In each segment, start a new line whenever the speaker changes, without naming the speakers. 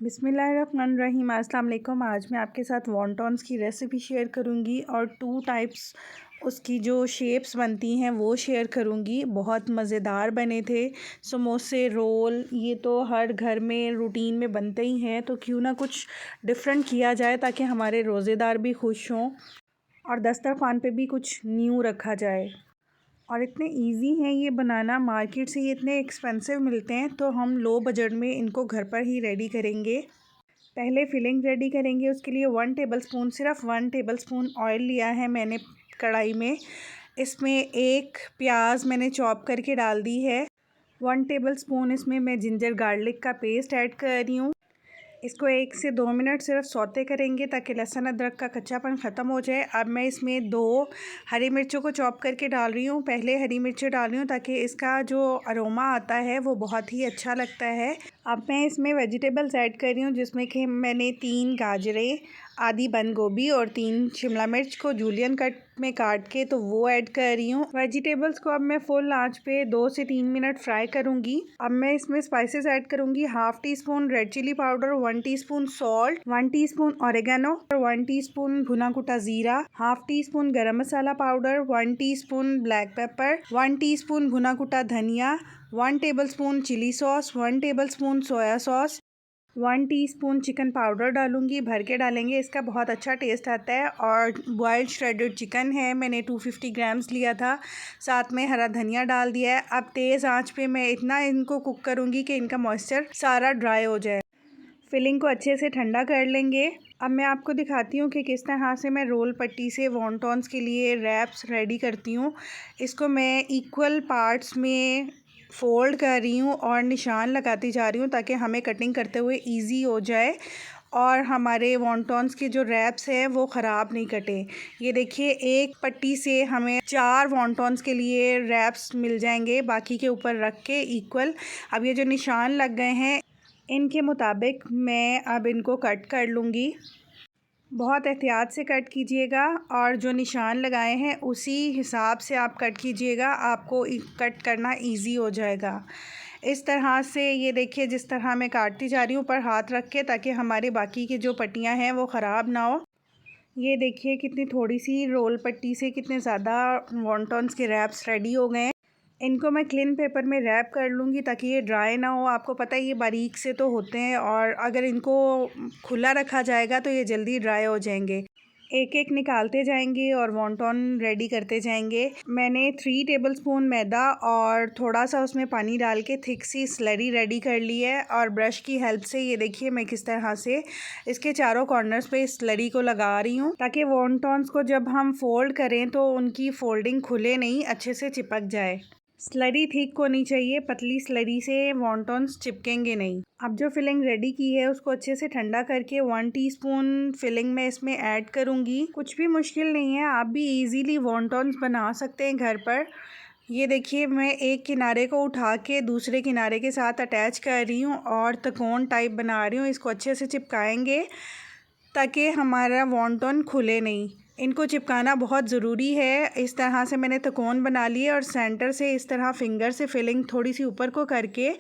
बिस्मिल्लाहिर्रहमानिर्रहीम। अस्सलाम वालेकुम। आज मैं आपके साथ वॉन्टॉन्स की रेसिपी शेयर करूंगी और 2 टाइप्स उसकी जो शेप्स बनती हैं वो शेयर करूंगी। बहुत मज़ेदार बने थे समोसे, रोल। ये तो हर घर में रूटीन में बनते ही हैं, तो क्यों ना कुछ डिफरेंट किया जाए ताकि हमारे रोज़ेदार भी खुश हों और दस्तरखान पे भी कुछ न्यू रखा जाए। और इतने इजी हैं ये बनाना, मार्केट से ये इतने एक्सपेंसिव मिलते हैं, तो हम लो बजट में इनको घर पर ही रेडी करेंगे। पहले फिलिंग रेडी करेंगे। उसके लिए 1 टेबलस्पून, सिर्फ 1 टेबलस्पून ऑयल लिया है मैंने कढ़ाई में। इसमें एक प्याज मैंने चॉप करके डाल दी है। 1 टेबलस्पून इसमें मैं जिंजर गार्लिक का पेस्ट ऐड कर रही हूँ। इसको 1 से 2 मिनट सिर्फ सौते करेंगे ताकि लहसुन अदरक का कच्चापन ख़त्म हो जाए। अब मैं इसमें 2 हरी मिर्चों को चॉप करके डाल रही हूँ। पहले हरी मिर्चें डाल रही हूँ ताकि इसका जो अरोमा आता है वो बहुत ही अच्छा लगता है। अब मैं इसमें वेजिटेबल्स ऐड कर रही हूँ, जिसमें कि मैंने 3 गाजरें, आधी बंद गोभी और 3 शिमला मिर्च को जूलियन कट में काट के तो वो ऐड कर रही हूँ। वेजिटेबल्स को अब मैं फुल आंच पे 2 से 3 मिनट फ्राई करूँगी। अब मैं इसमें स्पाइसेस ऐड करूँगी। 1/2 teaspoon red chilli powder, 1 teaspoon salt, 1 teaspoon oregano, 1 teaspoon भुना कुटा ज़ीरा, 1/2 teaspoon garam masala powder, 1 teaspoon black pepper, 1 teaspoon भुना कुटा धनिया, 1 tablespoon chilli sauce, 1 tablespoon soya sauce, 1 teaspoon chicken powder डालूंगी। भर के डालेंगे, इसका बहुत अच्छा टेस्ट आता है। और बॉइल्ड श्रेडेड चिकन है, मैंने 250 ग्राम्स लिया था। साथ में हरा धनिया डाल दिया है। अब तेज़ आंच पे मैं इतना इनको कुक करूंगी कि इनका मॉइस्चर सारा ड्राई हो जाए। फिलिंग को अच्छे से ठंडा कर लेंगे। अब मैं आपको दिखाती हूँ कि किस तरह से मैं रोल पट्टी से वॉन्टॉन्स के लिए रैप्स रेडी करती हूँ। इसको मैं इक्वल पार्ट्स में फ़ोल्ड कर रही हूँ और निशान लगाती जा रही हूँ ताकि हमें कटिंग करते हुए इजी हो जाए और हमारे वॉन्टॉन्स के जो रैप्स हैं वो ख़राब नहीं कटे। ये देखिए, एक पट्टी से हमें 4 वॉन्टॉन्स के लिए रैप्स मिल जाएंगे, बाकी के ऊपर रख के इक्वल। अब ये जो निशान लग गए हैं, इनके मुताबिक मैं अब इनको कट कर लूँगी। बहुत एहतियात से कट कीजिएगा और जो निशान लगाए हैं उसी हिसाब से आप कट कीजिएगा, आपको कट करना इजी हो जाएगा। इस तरह से ये देखिए, जिस तरह मैं काटती जा रही हूँ ऊपर हाथ रख के, ताकि हमारे बाकी की जो पट्टियाँ हैं वो ख़राब ना हो। ये देखिए, कितनी थोड़ी सी रोल पट्टी से कितने ज़्यादा वॉन्टॉन्स के रैप्स रेडी हो गए हैं। इनको मैं क्लीन पेपर में रैप कर लूँगी ताकि ये ड्राई ना हो। आपको पता है ये बारीक से तो होते हैं और अगर इनको खुला रखा जाएगा तो ये जल्दी ड्राई हो जाएंगे। एक एक निकालते जाएंगे और वॉन्टॉन रेडी करते जाएंगे। मैंने 3 टेबलस्पून मैदा और थोड़ा सा उसमें पानी डाल के थिक सी स्लरी रेडी कर ली है। और ब्रश की हेल्प से ये देखिए मैं किस तरह से इसके चारों कॉर्नर्स पे इस स्लरी को लगा रही हूँ ताकि वॉन्टॉन्स को जब हम फोल्ड करें तो उनकी फोल्डिंग खुले नहीं, अच्छे से चिपक जाए। स्लरी थिक होनी चाहिए, पतली स्लरी से वॉन्टॉन्स चिपकेंगे नहीं। अब जो फिलिंग रेडी की है उसको अच्छे से ठंडा करके 1 टीस्पून फिलिंग में इसमें ऐड करूँगी। कुछ भी मुश्किल नहीं है, आप भी इजीली वॉन्टॉन्स बना सकते हैं घर पर। ये देखिए, मैं एक किनारे को उठा के दूसरे किनारे के साथ अटैच कर रही हूँ और त्रिकोण टाइप बना रही हूँ। इसको अच्छे से चिपकाएंगे ताकि हमारा वॉन्टॉन खुले नहीं। इनको चिपकाना बहुत ज़रूरी है। इस तरह से मैंने त्रिकोण बना लिए और सेंटर से इस तरह फिंगर से फिलिंग थोड़ी सी ऊपर को करके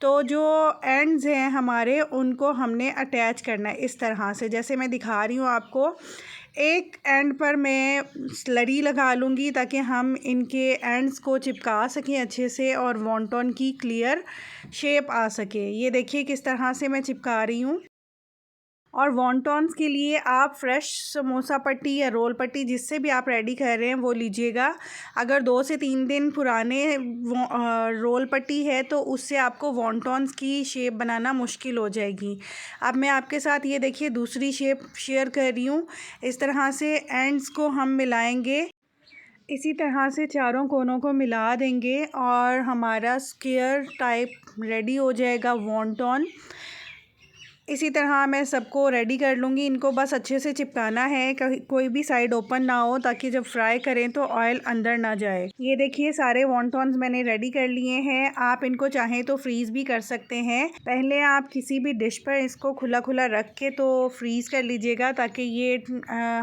तो जो एंड्स हैं हमारे उनको हमने अटैच करना है इस तरह से, जैसे मैं दिखा रही हूँ आपको। एक एंड पर मैं स्लरी लगा लूँगी ताकि हम इनके एंड्स को चिपका सकें अच्छे से और वॉन्टॉन की क्लियर शेप आ सके। ये देखिए किस तरह से मैं चिपका रही हूँ। और वॉन्टॉन्स के लिए आप फ्रेश समोसा पट्टी या रोल पट्टी जिससे भी आप रेडी कर रहे हैं वो लीजिएगा। अगर 2 से 3 दिन पुराने रोल पट्टी है तो उससे आपको वॉन्टॉन्स की शेप बनाना मुश्किल हो जाएगी। अब मैं आपके साथ ये देखिए दूसरी शेप शेयर कर रही हूँ। इस तरह से एंड्स को हम मिलाएंगे, इसी तरह से चारों कोनों को मिला देंगे और हमारा स्क्वायर टाइप रेडी हो जाएगा वॉन्टॉन। इसी तरह मैं सबको रेडी कर लूँगी। इनको बस अच्छे से चिपकाना है, कोई भी साइड ओपन ना हो ताकि जब फ्राई करें तो ऑयल अंदर ना जाए। ये देखिए सारे वॉन्टॉन्स मैंने रेडी कर लिए हैं। आप इनको चाहें तो फ्रीज़ भी कर सकते हैं। पहले आप किसी भी डिश पर इसको खुला खुला रख के तो फ्रीज़ कर लीजिएगा ताकि ये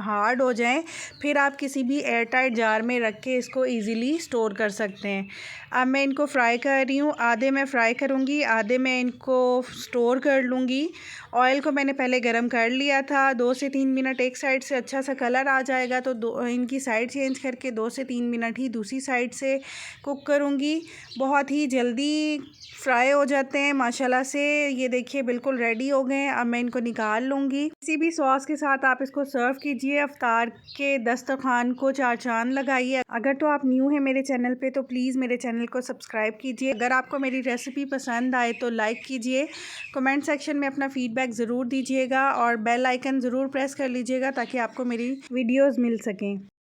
हार्ड हो जाए। फिर आप किसी भी एयर टाइट जार में रख के इसको ईज़िली स्टोर कर सकते हैं। अब मैं इनको फ्राई कर रही हूँ। आधे मैं फ्राई करूँगी, आधे मैं इनको स्टोर कर लूँगी। ऑयल को मैंने पहले गरम कर लिया था। 2 से 3 मिनट एक साइड से अच्छा सा कलर आ जाएगा तो इनकी साइड चेंज करके 2 से 3 मिनट ही दूसरी साइड से कुक करूँगी। बहुत ही जल्दी फ्राई हो जाते हैं माशाल्लाह से। ये देखिए बिल्कुल रेडी हो गए हैं। अब मैं इनको निकाल लूँगी। किसी भी सॉस के साथ आप इसको सर्व कीजिए। इफ्तार के दस्तरखान को चार चांद लगाइए। अगर तो आप न्यू हैं मेरे चैनल पे तो प्लीज़ मेरे चैनल को सब्सक्राइब कीजिए। अगर आपको मेरी रेसिपी पसंद आए तो लाइक कीजिए। कमेंट सेक्शन में अपना फीडबैक ज़रूर दीजिएगा और बेल आइकन ज़रूर प्रेस कर लीजिएगा ताकि आपको मेरी वीडियोज़ मिल सकें।